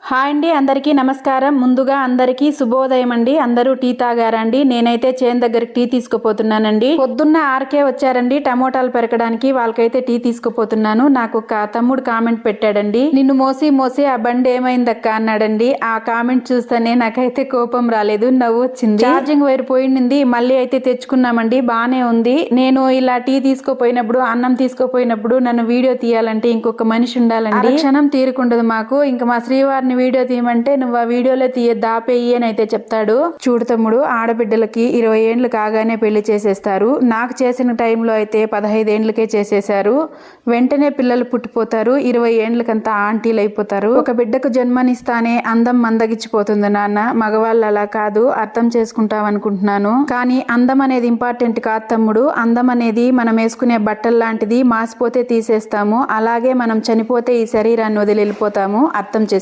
Hi అండి, అందరికీ నమస్కారం. ముందుగా అందరికీ శుభోదయం అండి. అందరూ టీ తాగారండి. నేనైతే చేను దగ్గరికి టీ తీసుకుపోతున్నానండి. పొద్దున్న 6కే వచ్చారండి టమోటాలు పెరకడానికి. వాళ్ళకైతే టీ తీసుకుపోతున్నాను. నాకు ఒక తమ్ముడు కామెంట్ పెట్టాడండి, నిన్ను మోసి మోసి ఆ బండి ఏమైందక్క అన్నాడండి. ఆ కామెంట్ చూస్తేనే నాకైతే కోపం రాలేదు, నవ్వు వచ్చింది. ఛార్జింగ్ వైర్ పోయింది, మళ్ళీ అయితే తెచ్చుకున్నామండి. బానే ఉంది. నేను ఇలా టీ తీసుకుపోయినప్పుడు, అన్నం తీసుకుపోయినప్పుడు నన్ను వీడియో తీయాలంటే ఇంకొక మనిషి ఉండాలండి. క్షణం తీరుకుండదు మాకు. ఇంకా మా శ్రీవారిని వీడియో తీయమంటే నువ్వు ఆ వీడియోలో దాపేయి అని అయితే చెప్తాడు. చూడు తమ్ముడు, ఆడబిడ్డలకి 20 ఏండ్లు కాగానే పెళ్లి చేసేస్తారు. నాకు చేసిన టైంలో అయితే 15 ఏండ్లకే చేసేశారు. వెంటనే పిల్లలు పుట్టిపోతారు. 20 ఏండ్లకంతా ఆంటీలు అయిపోతారు. ఒక బిడ్డకు జన్మనిస్తానే అందం మందగిచ్చిపోతుంది నాన్న. మగవాళ్ళు అలా కాదు, అర్థం చేసుకుంటాం అనుకుంటున్నాను. కానీ అందం అనేది ఇంపార్టెంట్ కాదు తమ్ముడు. అందం అనేది మనం వేసుకునే బట్టలు లాంటిది. మాసిపోతే తీసేస్తాము, అలాగే మనం చనిపోతే ఈ శరీరాన్ని వదిలి వెళ్ళిపోతాము. అర్థం చేసుకో.